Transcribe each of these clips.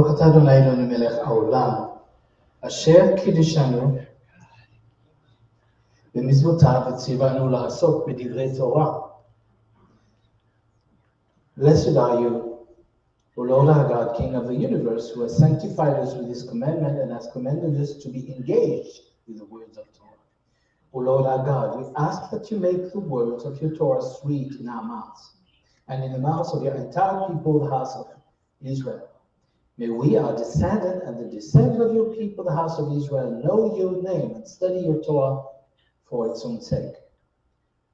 ברוך אתה אדוני אלוהינו מלך העולם, אשר קידשנו במצוותיו וציוונו לעסוק בדברי תורה. Blessed are you, O Lord our God, King of the universe, who has sanctified us with his commandment and has commanded us to be engaged with the words of Torah. O Lord our God, we ask that you make the words of your Torah sweet in our mouths and in the mouths of your entire people, the house of Israel. May we, our descendant and the descendant of your people, the house of Israel, know your name and study your Torah for its own sake.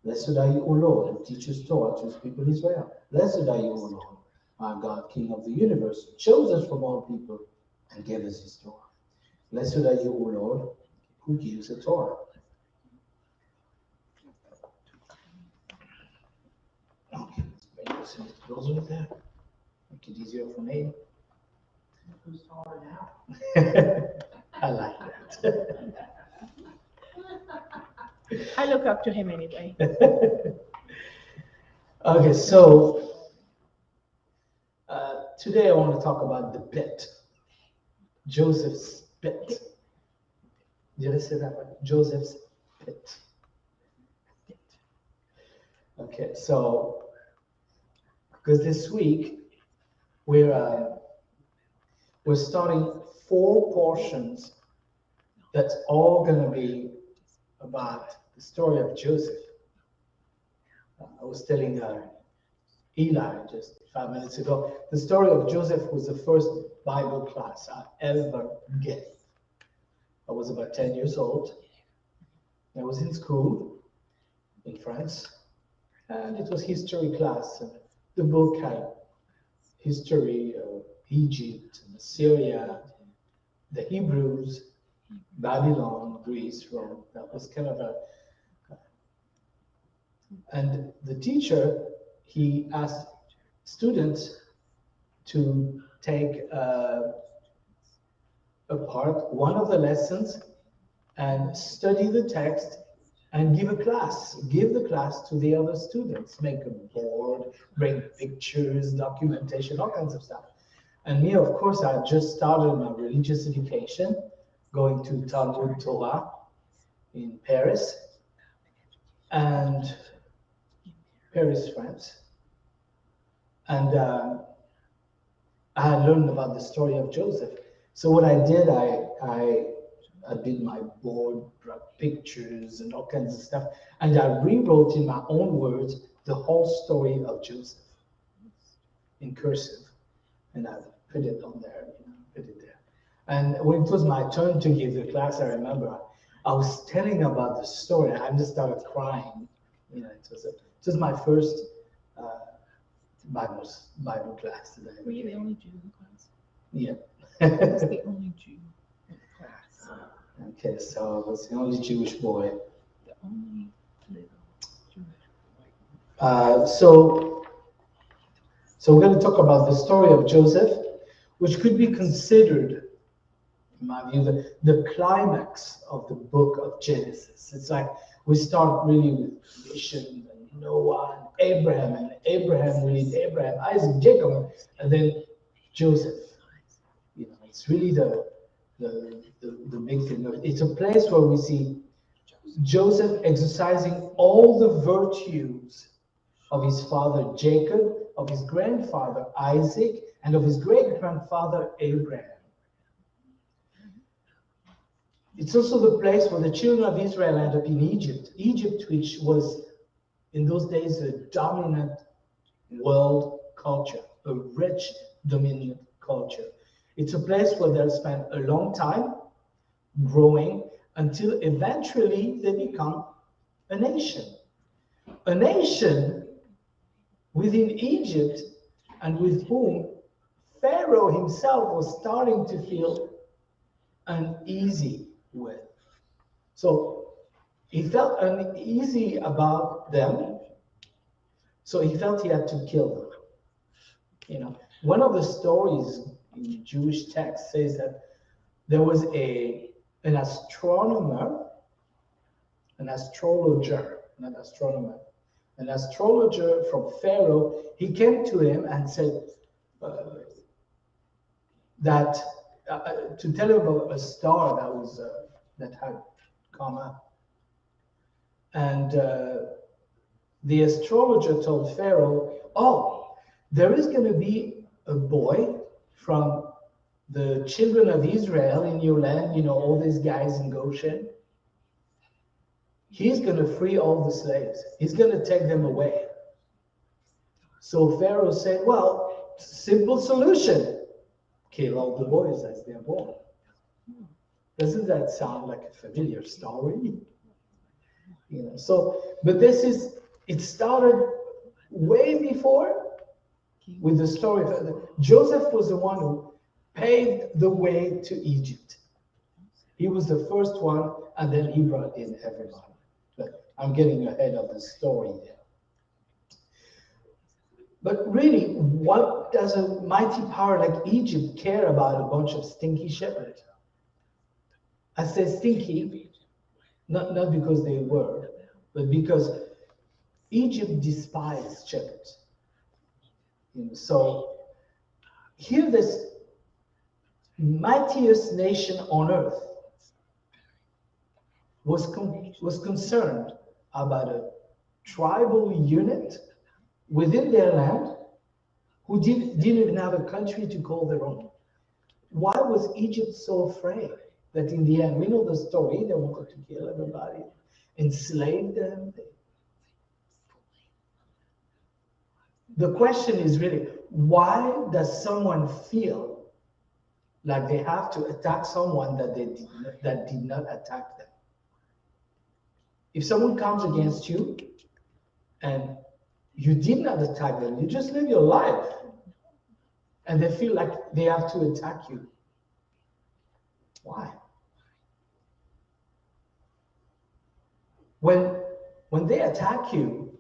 Blessed are you, O Lord, who teaches Torah to his people Israel. Blessed are you, O Lord, our God, King of the universe, who chose us from all people and gave us his Torah. Blessed are you, O Lord, who gives the Torah. Okay, let's bring this a little closer there. Make it easier for me. Who's taller now? I like that. I look up to him anyway. Okay, so today I want to talk about the pit, Joseph's pit. Did I say that right? Joseph's pit. Okay, so because this week we're starting 4 portions that's all going to be about the story of Joseph. I was telling Eli just 5 minutes ago, the story of Joseph was the first Bible class I ever gave. I was about 10 years old. I was in school in France, and it was history class. And the book had history of Egypt, and Assyria, the Hebrews, Babylon, Greece, Rome. That was kind of and the teacher, he asked students to take apart one of the lessons and study the text and give the class to the other students, make a board, bring pictures, documentation, all kinds of stuff. And me, of course, I just started my religious education, going to Talmud Torah in Paris, and Paris, France. And I had learned about the story of Joseph. So what I did, I did my board, brought pictures and all kinds of stuff, and I rewrote in my own words the whole story of Joseph in cursive, and I put it on there, put it there. And when it was my turn to give the class, I remember I was telling about the story. I just started crying. It was my first Bible class today. Were you the only Jew in class? Yeah. I was the only Jew in class. Okay, so I was the only Jewish boy. The only little Jewish boy. So we're going to talk about the story of Joseph, which could be considered, in my view, the climax of the book of Genesis. It's like we start really with mission and Noah and Abraham, we need Abraham, Isaac, Jacob, and then Joseph. It's really the big thing. It's a place where we see Joseph exercising all the virtues of his father Jacob, of his grandfather Isaac, and of his great-grandfather Abraham. It's also the place where the children of Israel end up in Egypt. Egypt, which was in those days a dominant world culture, a rich, dominant culture. It's a place where they'll spend a long time growing until eventually they become a nation. A nation within Egypt, and with whom Pharaoh himself was starting to feel uneasy with. So he felt uneasy about them, so he felt he had to kill them. One of the stories in the Jewish text says that there was an astrologer, an astrologer from Pharaoh. He came to him and said, that to tell him about a star that was that had come up, and the astrologer told Pharaoh, "Oh, there is going to be a boy from the children of Israel in your land. You know, all these guys in Goshen. He's going to free all the slaves. He's going to take them away." So Pharaoh said, "Well, simple solution. Kill all the boys as they're born." Doesn't that sound like a familiar story? You know, so, but it started way before with the story of Joseph was the one who paved the way to Egypt. He was the first one, and then he brought in everybody. But I'm getting ahead of the story there. But really, what does a mighty power like Egypt care about a bunch of stinky shepherds? I say stinky, not because they were, but because Egypt despised shepherds. You know, so here, this mightiest nation on earth was concerned about a tribal unit within their land who didn't even have a country to call their own. Why was Egypt so afraid that in the end, we know the story, they wanted to kill everybody, enslave them. The question is really, why does someone feel like they have to attack someone that did not attack them? If someone comes against you and you did not attack them, you just live your life, and they feel like they have to attack you. Why? When they attack you,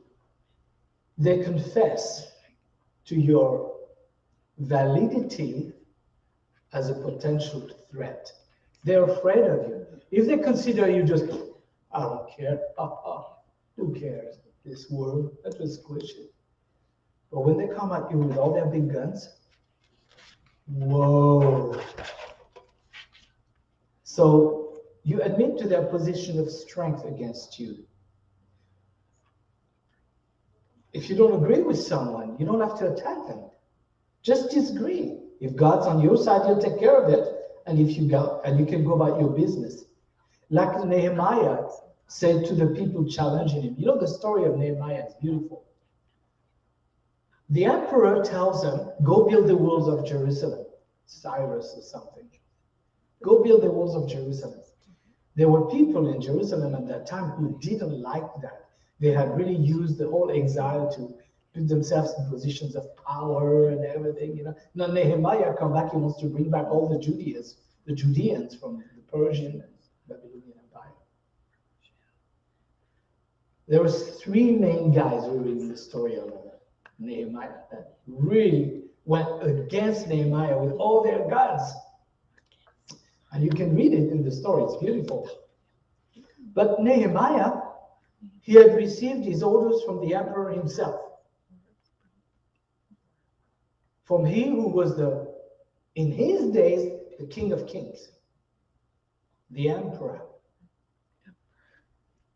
they confess to your validity as a potential threat. They're afraid of you. If they consider you just, I don't care, who cares? This world, that was squishy. But when they come at you with all their big guns, whoa. So you admit to their position of strength against you. If you don't agree with someone, you don't have to attack them. Just disagree. If God's on your side, you'll take care of it. And if you go, and you can go about your business. Like Nehemiah said to the people challenging him. You know, the story of Nehemiah is beautiful. The emperor tells him, go build the walls of Jerusalem. Cyrus or something. Go build the walls of Jerusalem. There were people in Jerusalem at that time who didn't like that. They had really used the whole exile to put themselves in positions of power and everything. You know, now Nehemiah come back. He wants to bring back all the Judeans from the Persian and Babylonian Empire. There was three main guys who were reading the story of Nehemiah that really went against Nehemiah with all their guns. And you can read it in the story. It's beautiful. But Nehemiah, he had received his orders from the emperor himself. From he who was in his days, the king of kings. The emperor.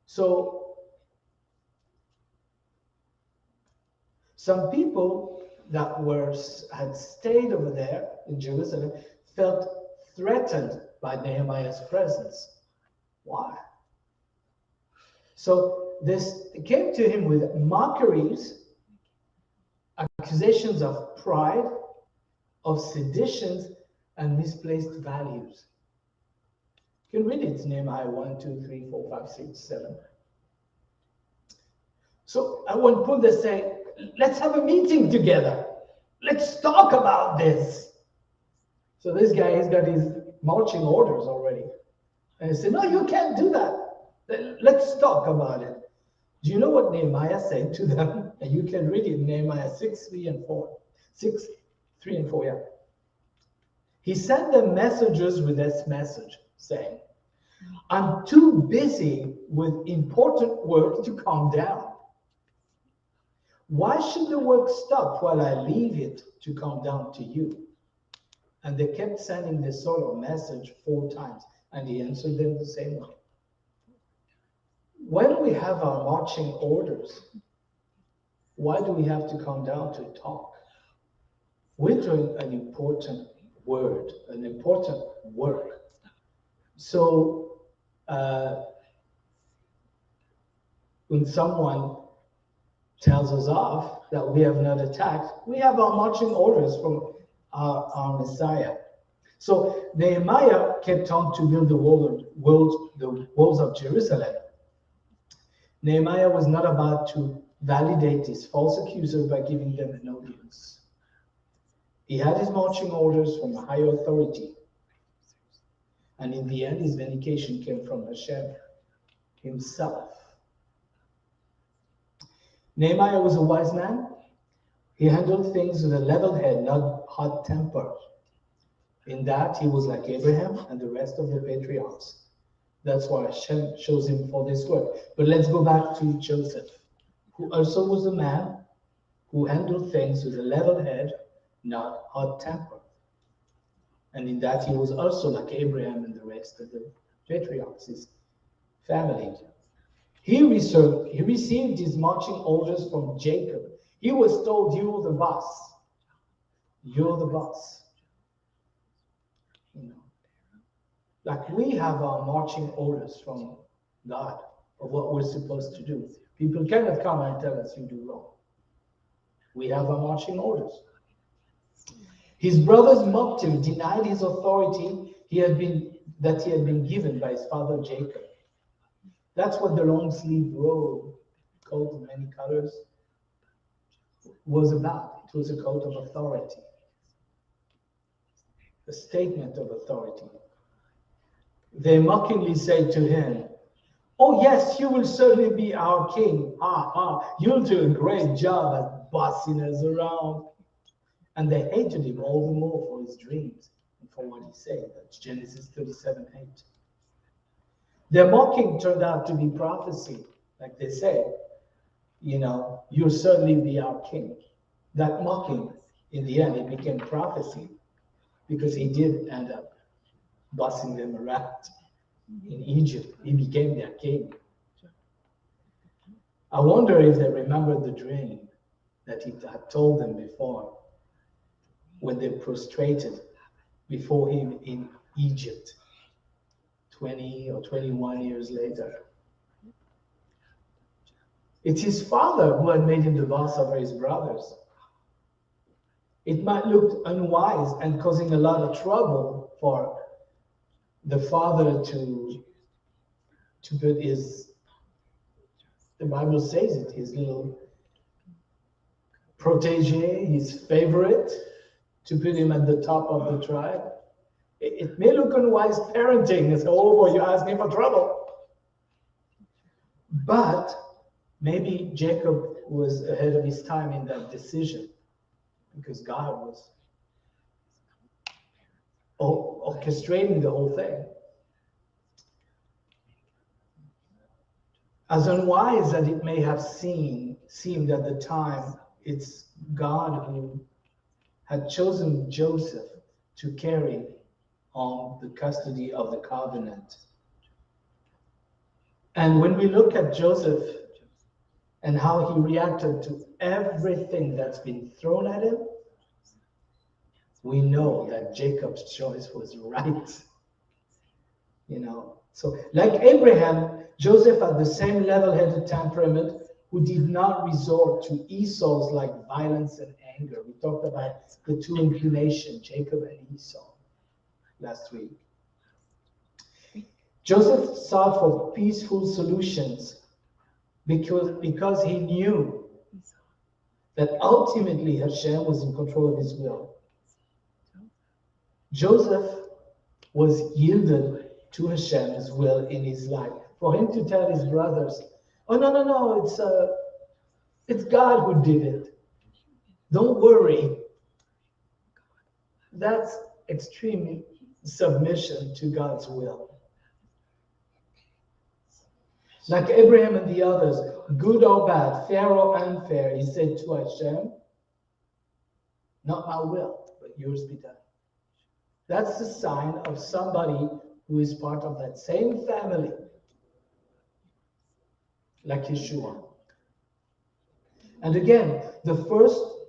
So, some people that had stayed over there in Jerusalem felt threatened by Nehemiah's presence. Why? So this came to him with mockeries, accusations of pride, of seditions, and misplaced values. You can read it. It's Nehemiah 1, 2, 3, 4, 5, 6, 7. So at one point they say, let's have a meeting together. Let's talk about this. So this guy, he's got his marching orders already. And he said, no, you can't do that. Let's talk about it. Do you know what Nehemiah said to them? And you can read it in Nehemiah 6, 3, and 4. 6, 3, and 4, yeah. He sent them messengers with this message, saying, I'm too busy with important work to calm down. Why should the work stop while I leave it to come down to you? And they kept sending this sort of message 4 times, and he answered them the same way. When we have our marching orders, why do we have to come down to talk? We're doing an important word, an important work. So when someone tells us off that we have not attacked, we have our marching orders from our Messiah. So Nehemiah kept on to build the walls of Jerusalem. Nehemiah was not about to validate his false accusers by giving them an audience. He had his marching orders from a higher authority. And in the end, his vindication came from Hashem himself. Nehemiah was a wise man. He handled things with a level head, not hot temper. In that, he was like Abraham and the rest of the patriarchs. That's why Hashem chose him for this work. But let's go back to Joseph, who also was a man who handled things with a level head, not hot temper. And in that, he was also like Abraham and the rest of the patriarchs, his family. He received his marching orders from Jacob. He was told, you're the boss. You're the boss. You know, like we have our marching orders from God of what we're supposed to do. People cannot come and tell us you do wrong. We have our marching orders. His brothers mocked him, denied his authority that he had been given by his father Jacob. That's what the long sleeve robe, coat of many colors, was about. It was a coat of authority, a statement of authority. They mockingly said to him, oh yes, you will certainly be our king. You'll do a great job at bossing us around. And they hated him all the more for his dreams and for what he said. That's Genesis 37:8. Their mocking turned out to be prophecy. Like they said, you know, you'll certainly be our king. That mocking, in the end, it became prophecy because he did end up bossing them around in Egypt. He became their king. I wonder if they remembered the dream that he had told them before when they prostrated before him in Egypt 20 or 21 years later. It's his father who had made him the boss over his brothers. It might look unwise and causing a lot of trouble for the father to put his, the Bible says it, his little protege, his favorite, to put him at the top of the tribe. It may look unwise parenting and say, oh boy, you're asking for trouble. But maybe Jacob was ahead of his time in that decision because God was orchestrating the whole thing. As unwise as it may have seemed at the time, it's God who had chosen Joseph to carry on the custody of the covenant. And when we look at Joseph and how he reacted to everything that's been thrown at him, we know that Jacob's choice was right. You know, so like Abraham, Joseph had the same level-headed temperament who did not resort to Esau's like violence and anger. We talked about the two inclinations, Jacob and Esau, last week. Joseph sought for peaceful solutions because he knew that ultimately Hashem was in control of his will. Joseph was yielded to Hashem's will in his life. For him to tell his brothers, oh, no, it's God who did it. Don't worry. That's extreme submission to God's will. Like Abraham and the others, good or bad, fair or unfair, he said to Hashem, not my will, but yours be done. That's the sign of somebody who is part of that same family, like Yeshua. And again, the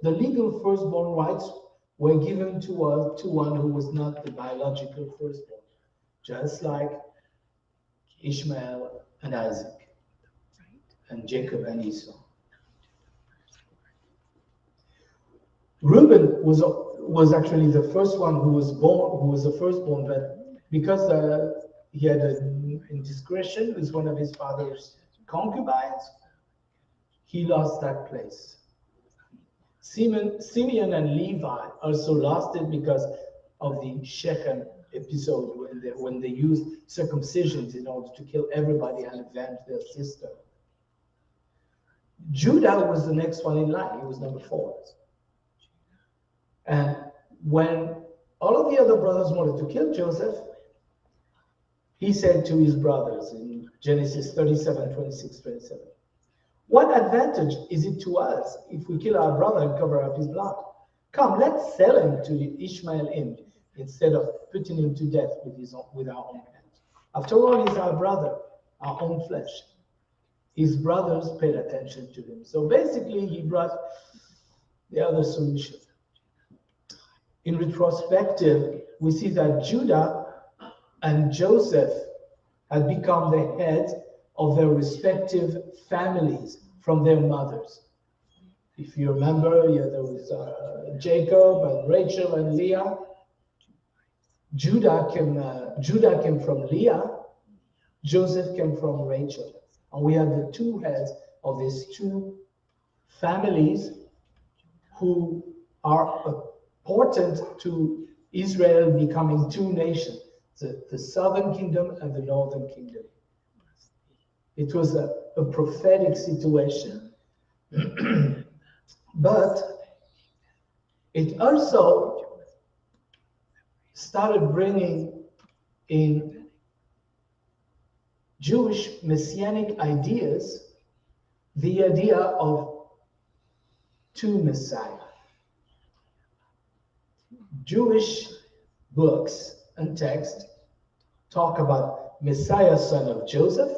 legal firstborn rights were given to one who was not the biological firstborn, just like Ishmael and Isaac, and Jacob and Esau. Reuben was actually the first one who was the firstborn, but because he had an indiscretion with one of his father's concubines, he lost that place. Simeon and Levi also lost it because of the Shechem episode when they used circumcisions in order to kill everybody and avenge their sister. Judah was the next one in line. He was number 4. And when all of the other brothers wanted to kill Joseph, he said to his brothers in Genesis 37, 26, 27, "What advantage is it to us if we kill our brother and cover up his blood? Come, let's sell him to Ishmael instead of putting him to death with our own hands. After all, he's our brother, our own flesh." His brothers paid attention to him. So basically, he brought the other solution. In retrospective, we see that Judah and Joseph had become the heads of their respective families from their mothers. If you remember, there was Jacob and Rachel and Leah. Judah came from Leah. Joseph came from Rachel. And we have the two heads of these two families who are important to Israel becoming two nations, the southern kingdom and the northern kingdom. It was a prophetic situation. But it also started bringing in Jewish messianic ideas, the idea of two Messiah. Jewish books and texts talk about Messiah, son of Joseph,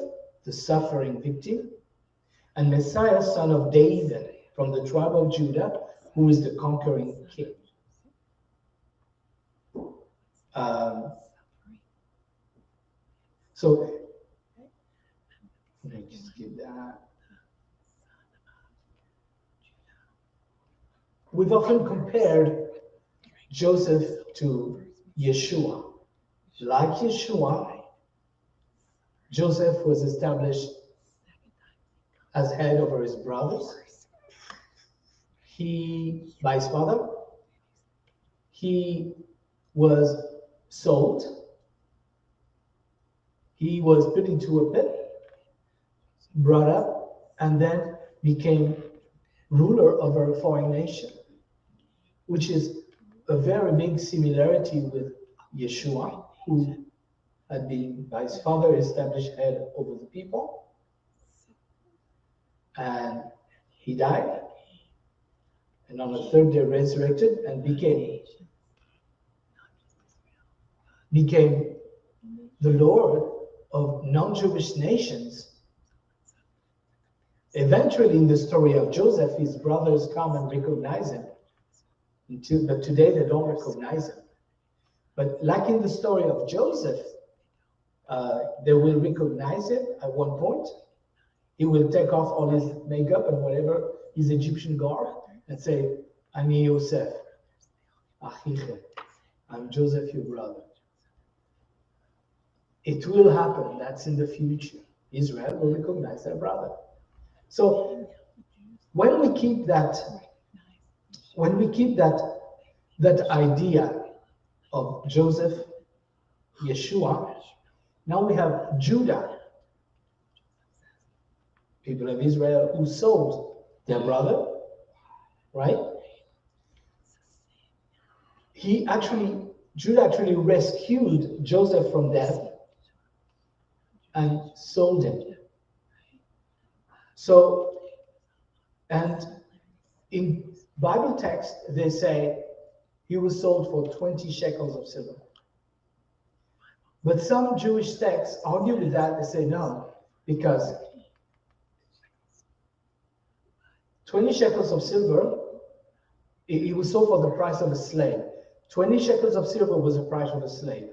the suffering victim, and Messiah, son of David, from the tribe of Judah, who is the conquering king. So, let me just skip that. We've often compared Joseph to Yeshua. Like Yeshua, Joseph was established as head over his brothers. By his father, he was sold. He was put into a pit, brought up, and then became ruler over a foreign nation, which is a very big similarity with Yeshua, who had been by his father established head over the people. And he died, and on the 3rd day resurrected and became the Lord of non-Jewish nations. Eventually, in the story of Joseph, his brothers come and recognize him. But today they don't recognize him. But like in the story of Joseph, they will recognize him at one point. He will take off all his makeup and whatever, his Egyptian garb, and say, "Ani Yosef, Achichem, I'm Joseph, your brother." It will happen. That's in the future. Israel will recognize their brother. So when we keep that idea of Joseph, Yeshua, now we have Judah, people of Israel who sold their brother, right? Judah actually rescued Joseph from death and sold him. So, and in Bible text, they say he was sold for 20 shekels of silver. But some Jewish texts argue with that. They say no, because 20 shekels of silver, it was sold for the price of a slave. 20 shekels of silver was the price of a slave.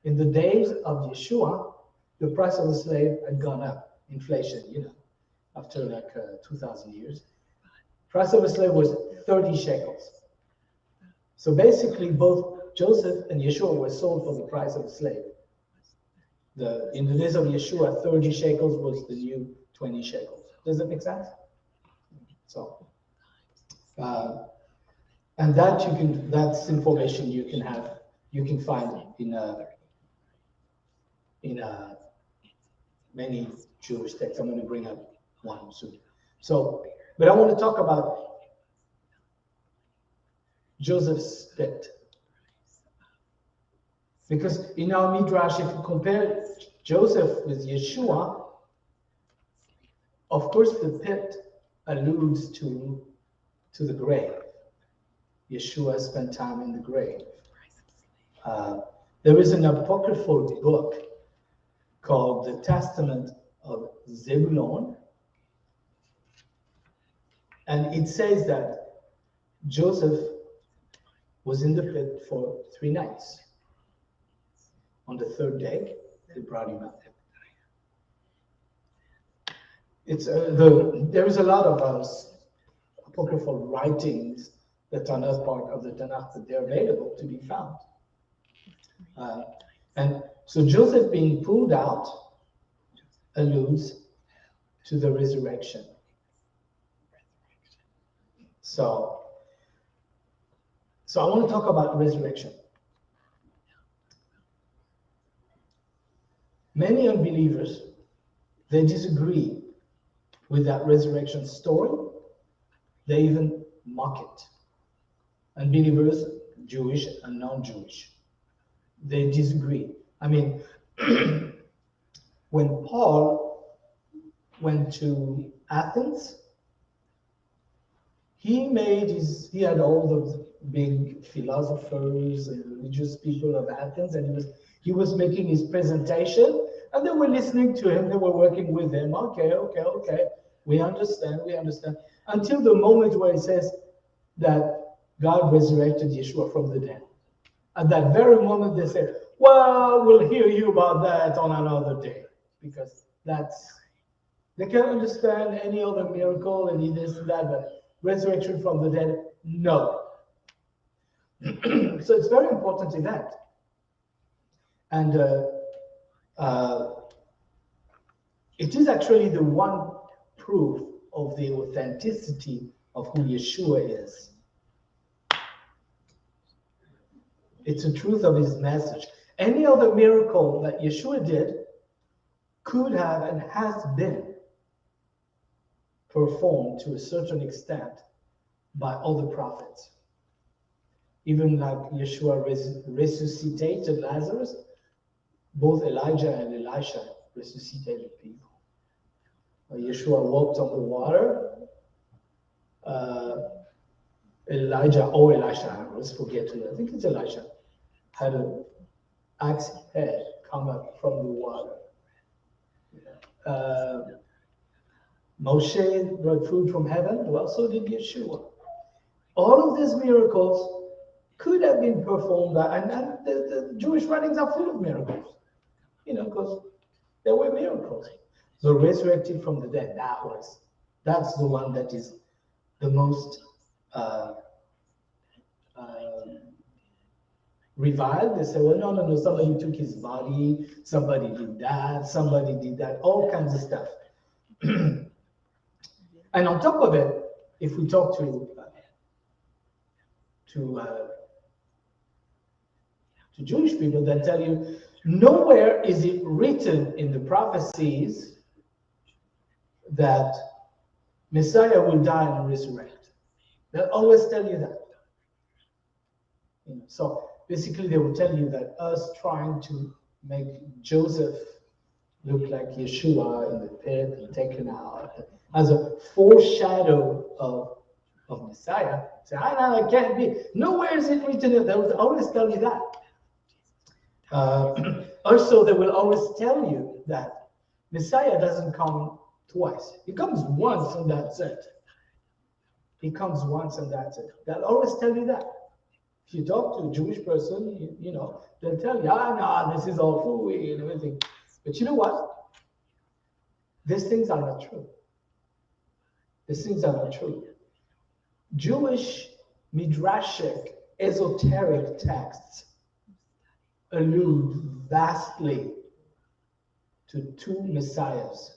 In the days of Yeshua, the price of a slave had gone up, inflation, after like 2,000 years. Price of a slave was 30 shekels. So basically, both Joseph and Yeshua were sold for the price of a slave. In the days of Yeshua, 30 shekels was the new 20 shekels. Does that make sense? So, and that's information you can find in many Jewish texts. I'm going to bring up one soon. So, but I want to talk about Joseph's pit. Because in our Midrash, if you compare Joseph with Yeshua, of course the pit alludes to the grave. Yeshua spent time in the grave. There is an apocryphal book called The Testament of Zebulon, and it says that Joseph was in the pit for 3 nights. On the 3rd day, they brought him out. There is a lot of apocryphal writings that are not part of the Tanakh, but they're available to be found. And so Joseph being pulled out alludes to the resurrection. So I want to talk about resurrection. Many unbelievers, they disagree with that resurrection story. They even mock it. Unbelievers, Jewish and non-Jewish, they disagree. I mean, when Paul went to Athens, he had all those big philosophers and religious people of Athens, and he was making his presentation, and they were listening to him, they were working with him. Okay, we understand. Until the moment where he says that God resurrected Yeshua from the dead. At that very moment, they said, well, we'll hear you about that on another day, because they can't understand any other miracle and this and that, but resurrection from the dead, no. So it's very important event. And it is actually the one proof of the authenticity of who Yeshua is. It's the truth of his message. Any other miracle that Yeshua did could have and has been performed to a certain extent by other prophets. Even like Yeshua resuscitated Lazarus, both Elijah and Elisha resuscitated people. Yeshua walked on the water. Elisha, I always forget to. I think it's Elisha, had an axe head come up from the water. Moshe brought food from heaven. Well, so did Yeshua. All of these miracles could have been performed, and the Jewish writings are full of miracles, because there were miracles. So resurrected from the dead, that's the one that is the most revived. They say, well, no, somebody took his body, somebody did that, all kinds of stuff. And on top of it, if we talk to Jewish people, they tell you, nowhere is it written in the prophecies that Messiah will die and resurrect. They'll always tell you that. So basically, they will tell you that us trying to make Joseph look like Yeshua in the pit and taken out as a foreshadow of Messiah. Say, no, it can't be. Nowhere is it written. They will always tell you that. Also, they will always tell you that Messiah doesn't come twice. He comes once and that's it. He comes once and that's it. They'll always tell you that. If you talk to a Jewish person, you know, they'll tell you, no, this is all fooey and everything. But you know what? These things are not true. These things are not true. Jewish midrashic, esoteric texts allude vastly to two messiahs.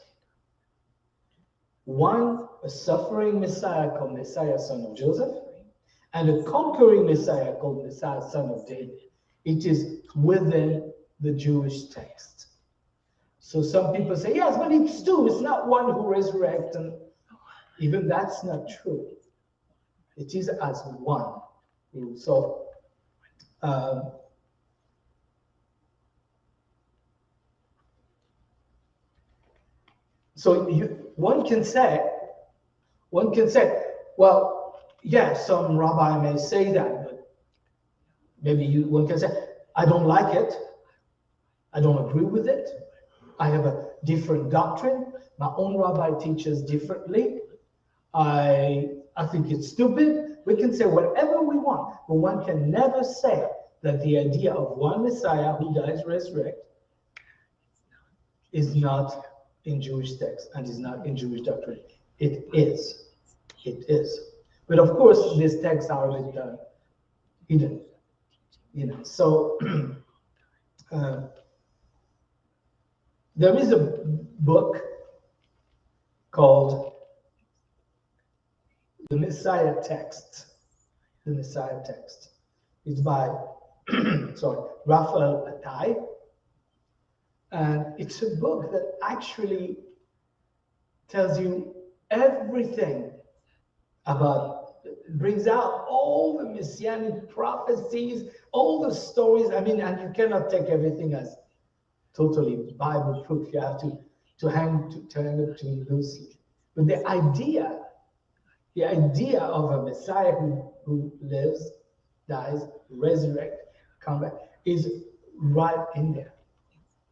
One, a suffering Messiah called Messiah, son of Joseph, and a conquering Messiah called Messiah, son of David. It is within the Jewish text. So some people say, yes, but it's two. It's not one who resurrects. And even that's not true. It is as one. So, one can say, well, yeah, some rabbi may say that, but maybe one can say, I don't like it. I don't agree with it. I have a different doctrine. My own rabbi teaches differently. I think it's stupid. We can say whatever we want, but one can never say that the idea of one Messiah who dies, resurrect, is not in Jewish text and is not in Jewish doctrine. It is. It is. But of course, these texts are a bit hidden. You know, so there is a book called The Messiah Text. The Messiah Text. It's by Raphael Attai. And it's a book that actually tells you everything about, brings out all the messianic prophecies, all the stories. I mean, and you cannot take everything as totally Bible proof. You have to hang it to loosely. But the idea of a Messiah who lives, dies, resurrects, come back, is right in there.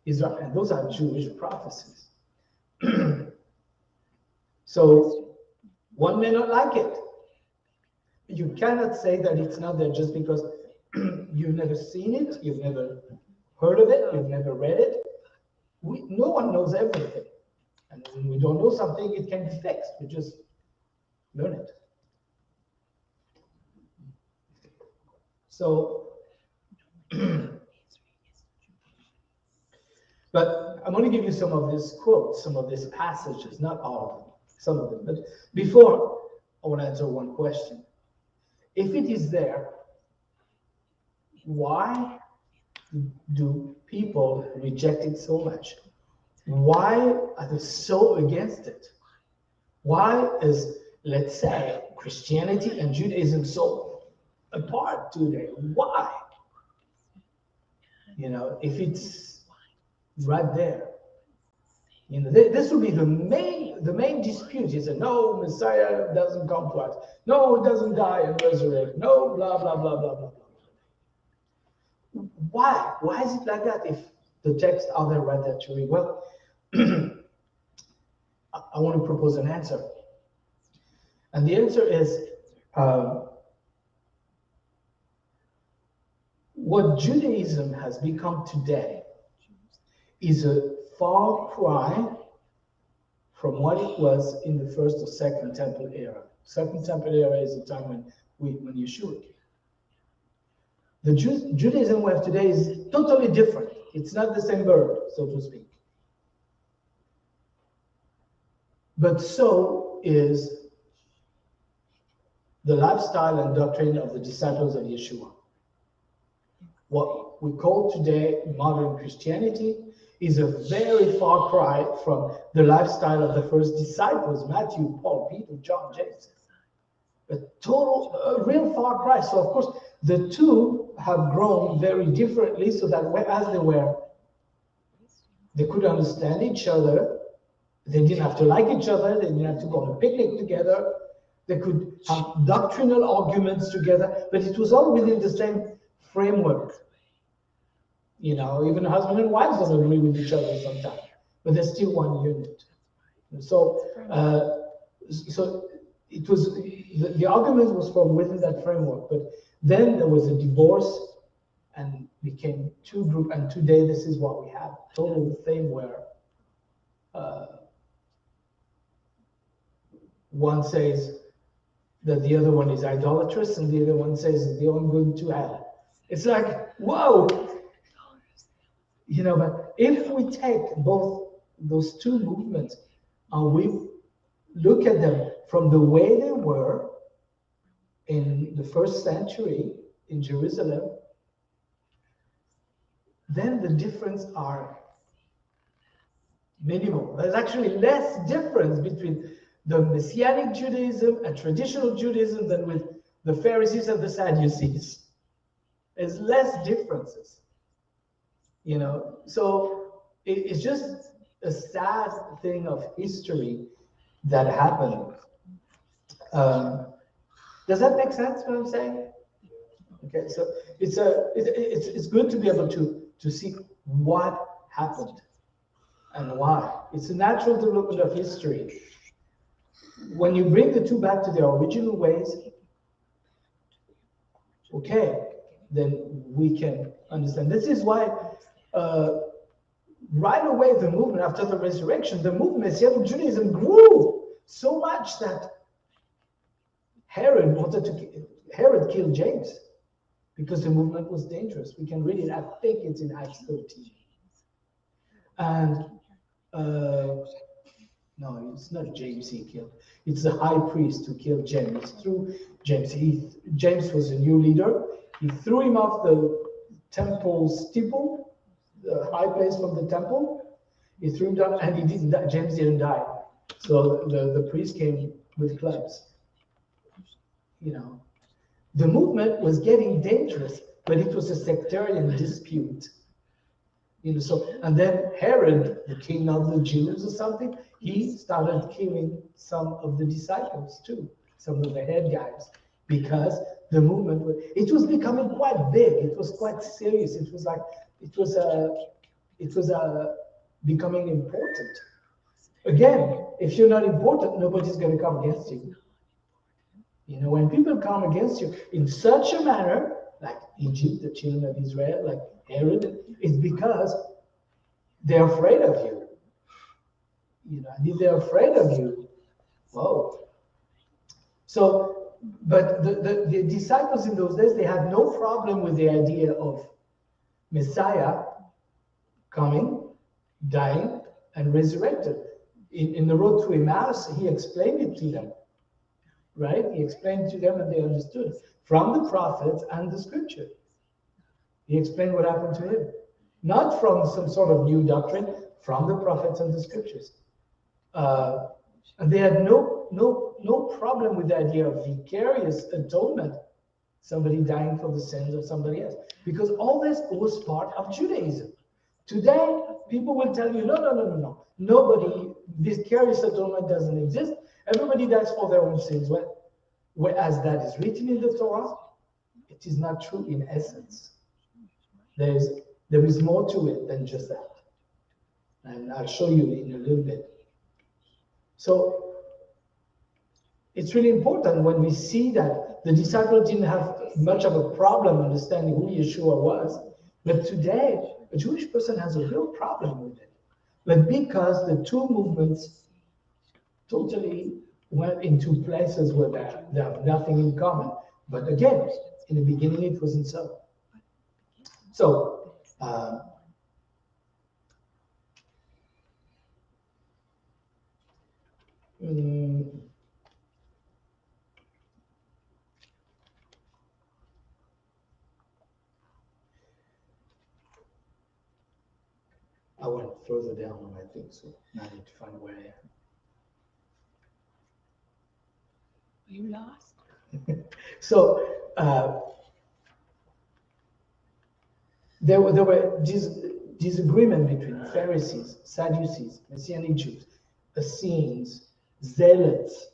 Is right, and those are Jewish prophecies. So one may not like it. You cannot say that it's not there just because you've never seen it, you've never heard of it, you've never read it. No one knows everything. And when we don't know something, it can be fixed. We just learn it. So, but I'm going to give you some of these quotes, some of these passages, not all of them, some of them. But before, I want to answer one question. If it is there, why do people reject it so much? Why are they so against it? Why is, let's say, Christianity and Judaism so apart today? Why? You know, if it's right there, you know, this will be the main dispute. Is that no, Messiah doesn't come twice. No, it doesn't die and resurrect. No, blah blah blah blah blah blah. Why? Why is it like that? If the texts are there right there to read, well, I want to propose an answer, and the answer is what Judaism has become today is a far cry from what it was in the first or second temple era. Second temple era is the time when Yeshua came. The Judaism we have today is totally different. It's not the same bird, so to speak. But so is the lifestyle and doctrine of the disciples of Yeshua. What we call today modern Christianity is a very far cry from the lifestyle of the first disciples, Matthew, Paul, Peter, John, James. A real far cry. So of course, the two have grown very differently, so that whereas they could understand each other, they didn't have to like each other, they didn't have to go on a picnic together, they could have doctrinal arguments together, but it was all within the same framework. You know, even husband and wives don't agree with each other sometimes, but they're still one unit. So, so it was the argument was from within that framework. But then there was a divorce, and became two groups. And today, this is what we have: total thing where one says that the other one is idolatrous, and the other one says they're all going to hell. It's like, whoa, you know. But if we take both those two movements and we look at them from the way they were in the first century in Jerusalem, then the difference are minimal. There's actually less difference between the Messianic Judaism and traditional Judaism than with the Pharisees and the Sadducees. There's less differences, you know. So it's just a sad thing of history that happened. Does that make sense what I'm saying? Okay, so it's good to be able to see what happened and why. It's a natural development of history. When you bring the two back to their original ways, okay, then we can understand. This is why right away the movement after the resurrection, the movement, Messianic Judaism, grew so much that Herod killed James because the movement was dangerous. We can read it. I think it's in Acts 13. And no, it's not James he killed. It's the high priest who killed James. Through James. James was a new leader. He threw him off the temple steeple, the high place from the temple. He threw him down, and he didn't die. James didn't die. So the priest came with clubs. You know, the movement was getting dangerous, but it was a sectarian dispute. You know, so, and then Herod, the king of the Jews or something, he started killing some of the disciples too, some of the head guys, because the movement was becoming quite big. It was quite serious. It was like it was becoming important. Again, if you're not important, nobody's going to come against you. You know, when people come against you in such a manner, like Egypt, the children of Israel, like Herod, it's because they're afraid of you. You know, and if they're afraid of you, whoa. So, but the disciples in those days, they had no problem with the idea of Messiah coming, dying, and resurrected. In the road to Emmaus, he explained it to them. Right? He explained to them and they understood from the prophets and the scripture. He explained what happened to him. Not from some sort of new doctrine, from the prophets and the scriptures. And they had no problem with the idea of vicarious atonement, somebody dying for the sins of somebody else, because all this was part of Judaism. Today, people will tell you, no. Nobody, vicarious atonement doesn't exist. Everybody dies for their own sins. Whereas that is written in the Torah, it is not true in essence. There is more to it than just that. And I'll show you in a little bit. So it's really important when we see that the disciples didn't have much of a problem understanding who Yeshua was. But today, a Jewish person has a real problem with it. But because the two movements totally went into places where they have nothing in common. But again, in the beginning, it wasn't so. So, I went further down, I think, so now I need to find where I am. You lost? So there were disagreement between Pharisees, Sadducees, Messianic Jews, Essenes, Zealots.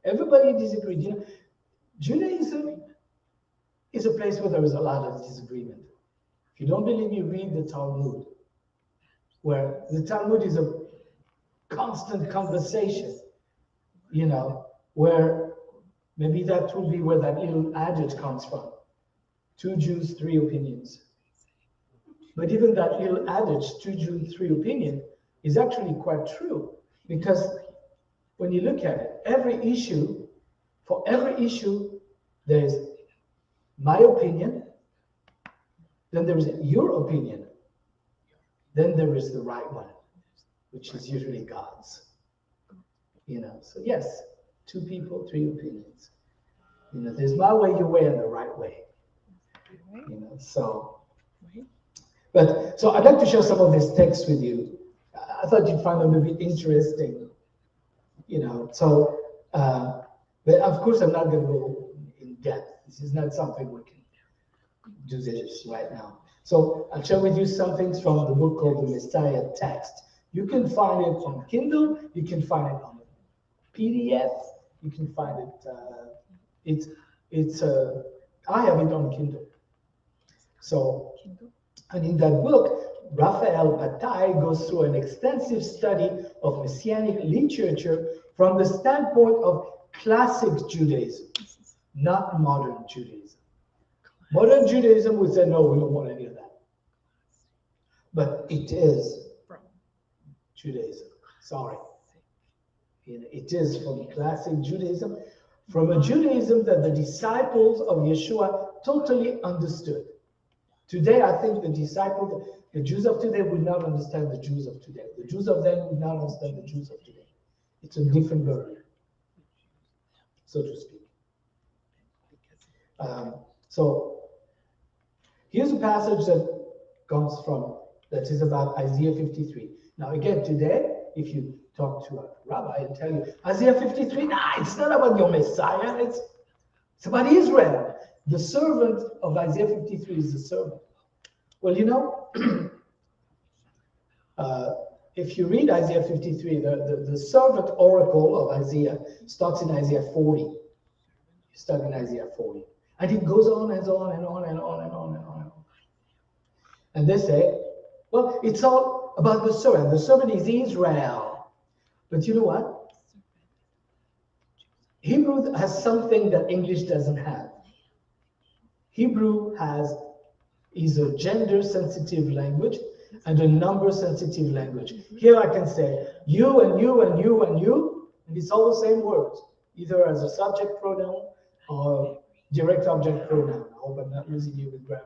Everybody disagreed. You know, Judaism is a place where there is a lot of disagreement. If you don't believe me, read the Talmud, where the Talmud is a constant conversation, you know, where maybe that would be where that little adage comes from. 2 Jews, 3 opinions. But even that little adage, 2 Jews, 3 opinions, is actually quite true. Because when you look at it, for every issue, there's my opinion, then there is your opinion, then there is the right one, which is usually God's. You know, so yes, 2 people, 3 opinions. You know, there's my way, your way, and the right way. You know, so, but so I'd like to share some of this text with you. I thought you'd find them a bit interesting. You know, so, but of course I'm not going to go in depth. This is not something we can do this right now. So I'll share with you some things from the book called the Messiah Text. You can find it on Kindle. You can find it on PDF. You can find it. I have it on Kindle. So, and in that book, Raphael Patai goes through an extensive study of Messianic literature from the standpoint of classic Judaism, not modern Judaism. Modern Judaism would say, no, we don't want any of that. But it is Judaism. Sorry. It is from classic Judaism, from a Judaism that the disciples of Yeshua totally understood. Today, I think the disciples, the Jews of today would not understand the Jews of today. The Jews of then would not understand the Jews of today. It's a different burden, so to speak. So here's a passage that comes from, that is about Isaiah 53. Now again, today, if you talk to a rabbi and tell you, Isaiah 53, it's not about your Messiah, it's about Israel. The servant of Isaiah 53 is the servant. Well, you know, if you read Isaiah 53, the servant oracle of Isaiah starts in Isaiah 40. You start in Isaiah 40. And it goes on and on and on and on and on and on and on. And they say, well, it's all about the servant. The servant is Israel. But you know what? Hebrew has something that English doesn't have. Hebrew is a gender-sensitive language and a number-sensitive language. Here I can say you and you and you and you, and it's all the same words, either as a subject pronoun or direct object pronoun. I hope I'm not losing you with grammar.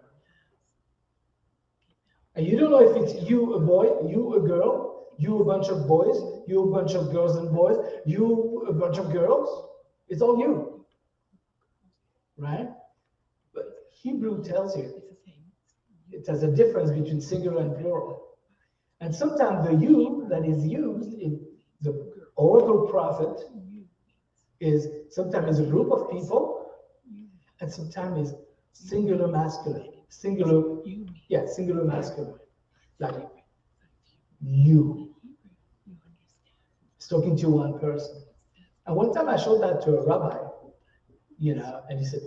And you don't know if it's you a boy, you a girl, you a bunch of boys, you a bunch of girls and boys, you a bunch of girls. It's all you, right? But Hebrew tells you it has a difference between singular and plural. And sometimes the you that is used in the oracle prophet is sometimes a group of people, and sometimes is singular masculine. Singular masculine. Like you. It's talking to one person. And one time I showed that to a rabbi, you know, and he said,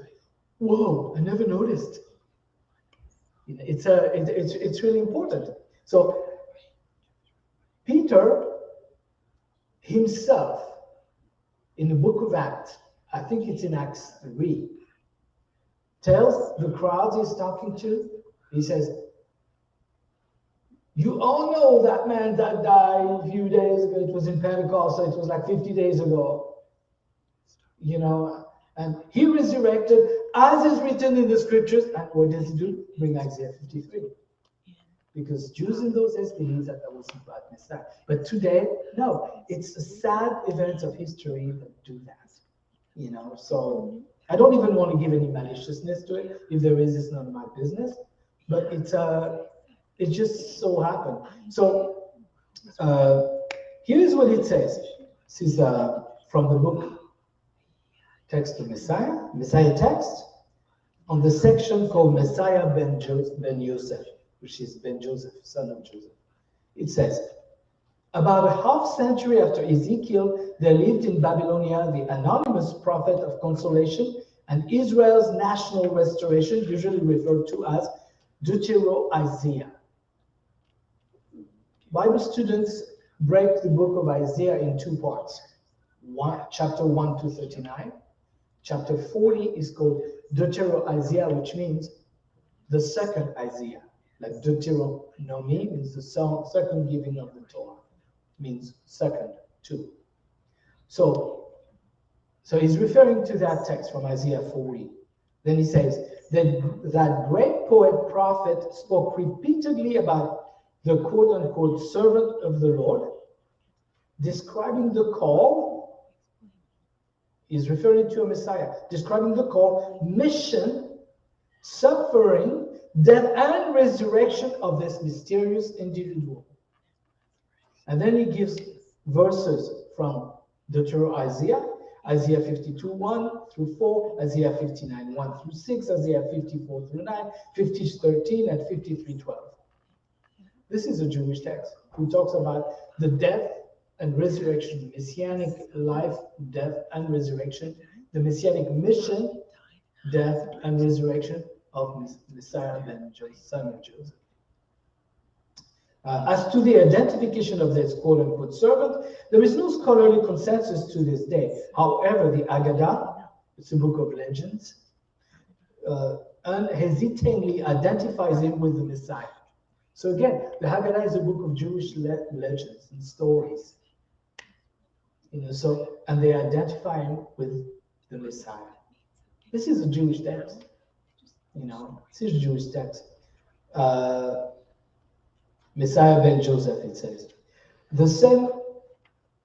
whoa, I never noticed. You know, it's really important. So Peter himself, in the book of Acts, I think it's in Acts 3, tells the crowds he's talking to, he says, you all know that man that died a few days ago. It was in Pentecost, so it was like 50 days ago. You know, and he resurrected, as is written in the scriptures. And what does he do? Bring Isaiah 53. Because Jews in those days believed that was about Messiah. But today, no. It's a sad events of history that do that. You know, so I don't even want to give any maliciousness to it. If there is, it's none of my business. But it just so happened. So here's what it says. This is from the book Text of Messiah Text, on the section called Messiah ben Yosef, which is Ben Joseph, son of Joseph. It says, about a half century after Ezekiel, there lived in Babylonia the anonymous prophet of consolation and Israel's national restoration, usually referred to as Deutero-Isaiah. Bible students break the book of Isaiah in two parts. Chapter 1 to 39. Chapter 40 is called Deutero-Isaiah, which means the second Isaiah. Like Deuteronomy means the second giving of the Torah, means second, two. So he's referring to that text from Isaiah 40. Then he says that great poet prophet spoke repeatedly about the quote-unquote servant of the Lord, describing the call. He's referring to a Messiah, describing the call, mission, suffering, death, and resurrection of this mysterious individual. And then he gives verses from Deutero-Isaiah, Isaiah 52, 1 through 4, Isaiah 59, 1 through 6, Isaiah 54 through 9, 50, 13, and 53, 12. This is a Jewish text who talks about the death and resurrection, messianic life, death, and resurrection, the messianic mission, death, and resurrection of Messiah ben Joseph, son of Joseph. As to the identification of this quote-unquote servant, there is no scholarly consensus to this day. However, the Agadah, it's a book of legends, unhesitatingly identifies him with the Messiah. So again, the Haggadah is a book of Jewish legends and stories. And they identify him with the Messiah. This is a Jewish text. This is a Jewish text. Messiah ben Joseph, it says. The same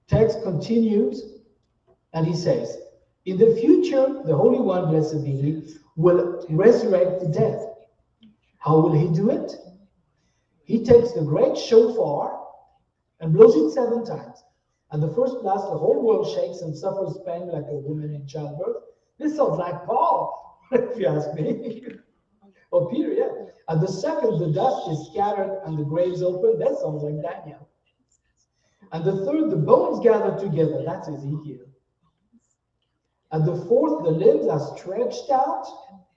text continues, and he says, in the future, the Holy One, blessed be he, will resurrect the dead. How will he do it? He takes the great shofar and blows it 7 times. At the first blast, the whole world shakes and suffers pain like a woman in childbirth. This sounds like Paul, if you ask me. Or Peter, yeah. At the second, the dust is scattered and the graves open. That sounds like Daniel. At the third, the bones gather together. That's Ezekiel. At the fourth, the limbs are stretched out.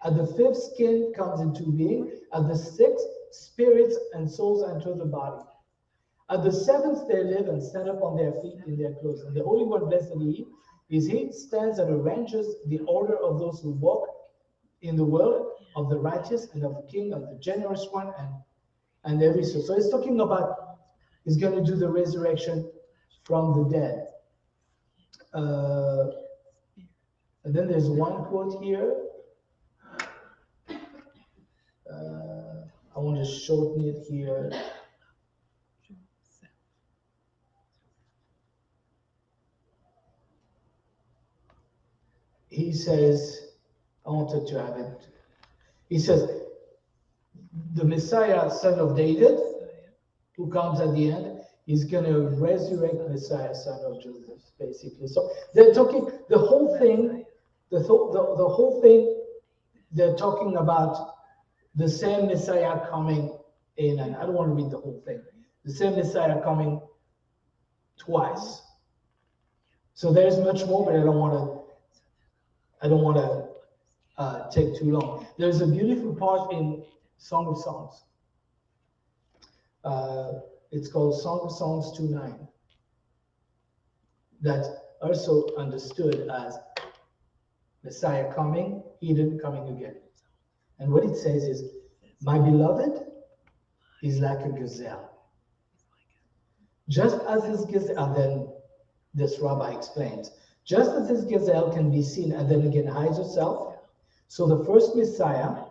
At the fifth, skin comes into being. At the sixth, spirits and souls enter the body. At the seventh, they live and stand up on their feet in their clothes. And the Holy One, blessed be he, stands and arranges the order of those who walk in the world, of the righteous and of the king, of the generous one, and every soul. So it's talking about he's going to do the resurrection from the dead. And then there's one quote here. I want to shorten it here. He says, I wanted to have it. He says, the Messiah, son of David, who comes at the end, is going to resurrect Messiah, son of Joseph, basically. So they're talking, the whole thing, the whole thing, they're talking about the same Messiah coming in, and I don't want to read the whole thing, the same Messiah coming twice. So there's much more, but I don't want to take too long. There's a beautiful part in Song of Songs. It's called Song of Songs 2:9. That's also understood as Messiah coming, Eden coming again. And what it says is, my beloved is like a gazelle. Just as this gazelle, and then this rabbi explains, just as this gazelle can be seen and then again hides herself, so the first Messiah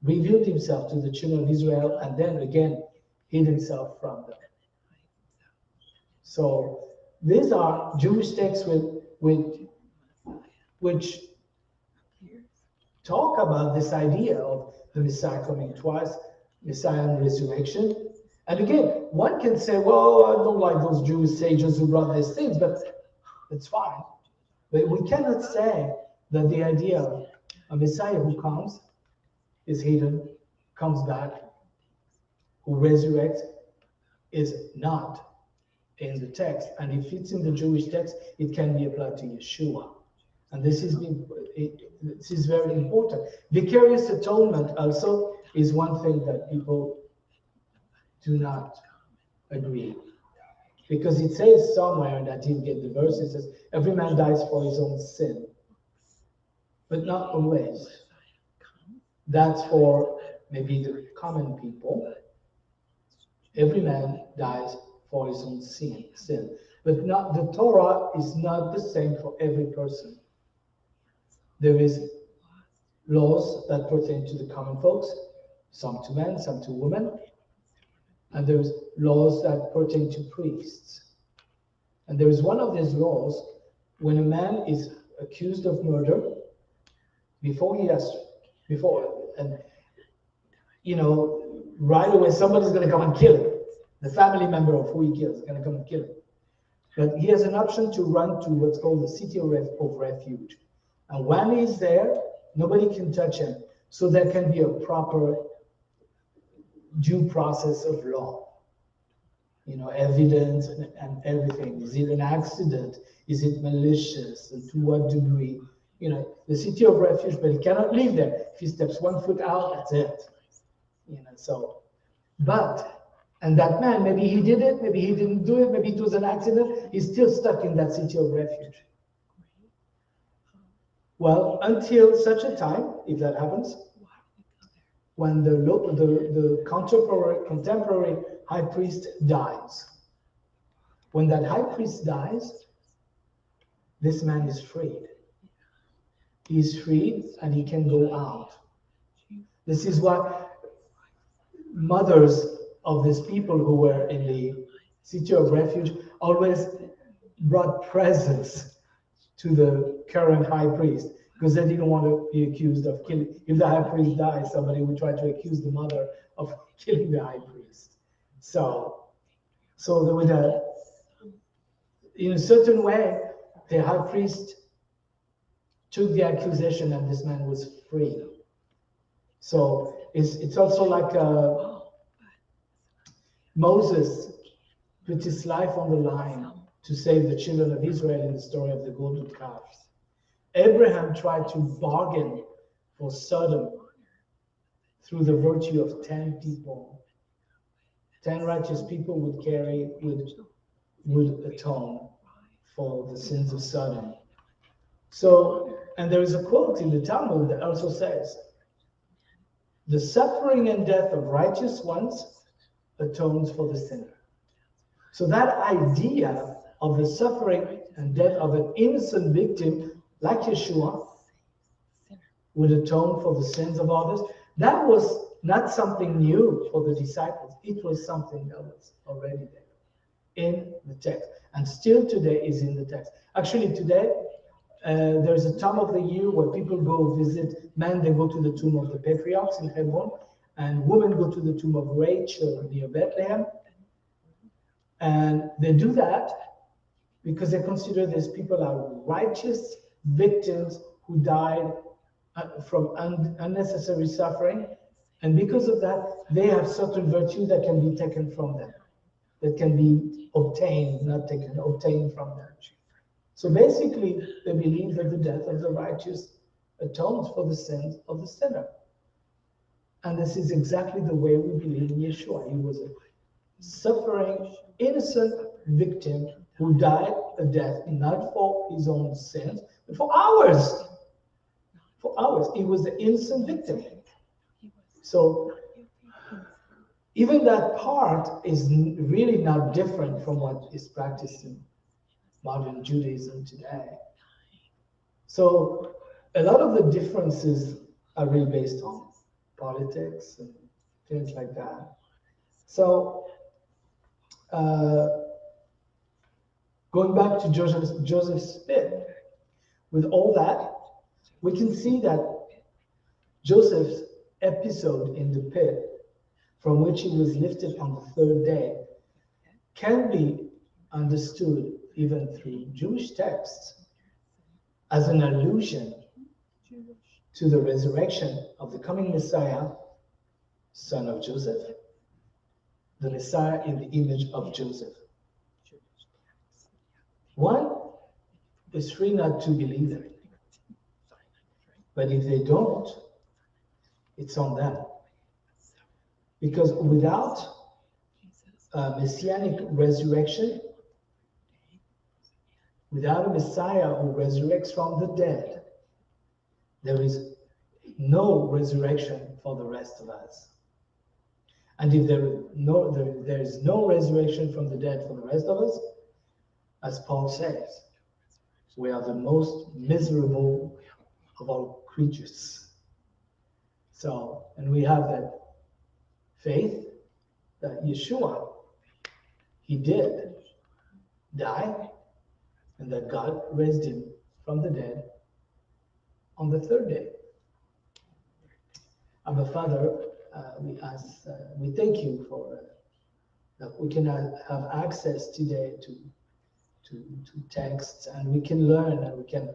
revealed himself to the children of Israel and then again hid himself from them. So these are Jewish texts which talk about this idea of the Messiah coming twice, Messiah and resurrection. And again, one can say, well, I don't like those Jewish sages who brought these things, but it's fine. But we cannot say that the idea of a Messiah who comes, is hidden, comes back, who resurrects, is not in the text. And if it's in the Jewish text, it can be applied to Yeshua. And this is very important. Vicarious Atonement also is one thing that people do not agree. Because it says somewhere, and I didn't get the verse, it says, every man dies for his own sin. But not always. That's for maybe the common people. Every man dies for his own sin. But not, the Torah is not the same for every person. There is laws that pertain to the common folks, some to men, some to women. And there's laws that pertain to priests. And there is one of these laws, when a man is accused of murder, right away somebody's going to come and kill him. The family member of who he kills is going to come and kill him. But he has an option to run to what's called the city of refuge. And when he's there, nobody can touch him. So there can be a proper due process of law. Evidence and everything. Is it an accident? Is it malicious? And to what degree? The city of refuge, but he cannot live there. If he steps 1 foot out, that's it. And that man, maybe he did it, maybe he didn't do it, maybe it was an accident, he's still stuck in that city of refuge. Well, until such a time, if that happens, when the contemporary high priest dies. When that high priest dies, this man is freed. He's freed and he can go out. This is what mothers of these people who were in the city of refuge always brought presents to the current high priest because they didn't want to be accused of killing. If the high priest dies, somebody would try to accuse the mother of killing the high priest. So there was in a certain way, the high priest took the accusation and this man was free. So it's also like Moses put his life on the line to save the children of Israel in the story of the golden calves. Abraham tried to bargain for Sodom through the virtue of 10 people. 10 righteous people would atone for the sins of Sodom. So, and there is a quote in the Talmud that also says, the suffering and death of righteous ones atones for the sinner. So that idea of the suffering and death of an innocent victim, like Yeshua, would atone for the sins of others, that was not something new for the disciples. It was something that was already there in the text, and still today is in the text. Actually, today, there's a time of the year where people go visit. Men, they go to the tomb of the patriarchs in Hebron, and women go to the tomb of Rachel near Bethlehem. And they do that because they consider these people are righteous victims who died from unnecessary suffering. And because of that, they have certain virtues that can be taken from them, that can be obtained, not taken, obtained from them. So basically, they believe that the death of the righteous atones for the sins of the sinner. And this is exactly the way we believe in Yeshua. He was a suffering, innocent victim who died a death not for his own sins, but for ours. For ours. He was the innocent victim. So even that part is really not different from what is practiced in modern Judaism today. So a lot of the differences are really based on politics and things like that. So going back to Joseph's pit, with all that, we can see that Joseph's episode in the pit, from which he was lifted on the third day, can be understood even through Jewish texts as an allusion to the resurrection of the coming Messiah, son of Joseph, the Messiah in the image of Joseph. One is free not to believe it, but if they don't, it's on them. Because without messianic resurrection, without a Messiah who resurrects from the dead, there is no resurrection for the rest of us. And if there is no resurrection from the dead for the rest of us, as Paul says, we are the most miserable of all creatures. So, and we have that faith that Yeshua, he did die, and that God raised him from the dead on the third day. Our Father, we thank you for that we can have access today to texts, and we can learn, and we can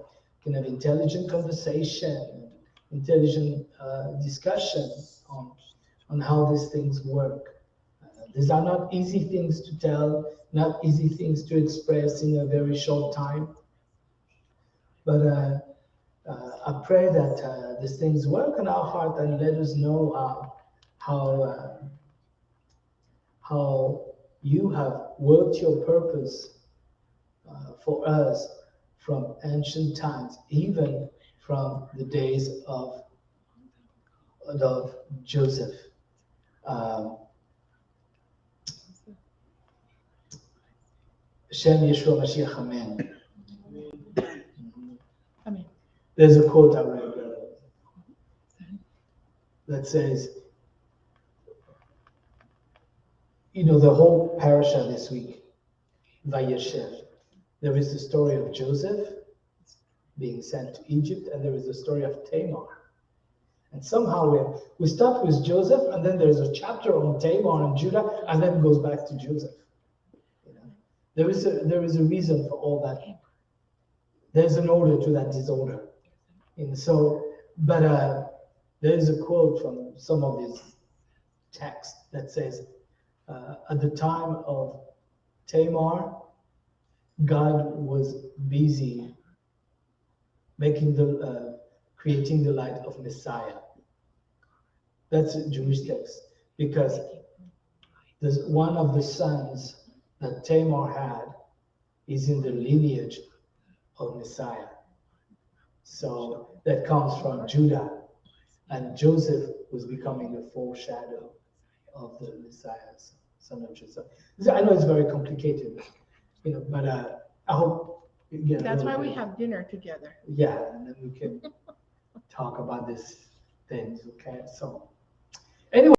have intelligent conversation, intelligent discussion on how these things work. These are not easy things to tell, not easy things to express in a very short time. But I pray that these things work in our heart and let us know how you have worked your purpose for us from ancient times, even from the days of Joseph. Shem Yeshua Mashiach, Amen. Amen. There's a quote I read that says, the whole parasha this week, VAYESHEV, there is the story of Joseph being sent to Egypt, and there is the story of Tamar. And somehow we start with Joseph, and then there's a chapter on Tamar and Judah, and then it goes back to Joseph. There is a reason for all that. There's an order to that disorder. And so, but there is a quote from some of these texts that says, at the time of Tamar, God was busy creating the light of Messiah. That's a Jewish text, because there's one of the sons that Tamar had is in the lineage of Messiah. So that comes from Judah, and Joseph was becoming a foreshadow of the Messiah, son of Joseph. I know it's very complicated, but I hope you get That's why we have dinner together. Yeah, and then we can talk about these things, okay? So anyway.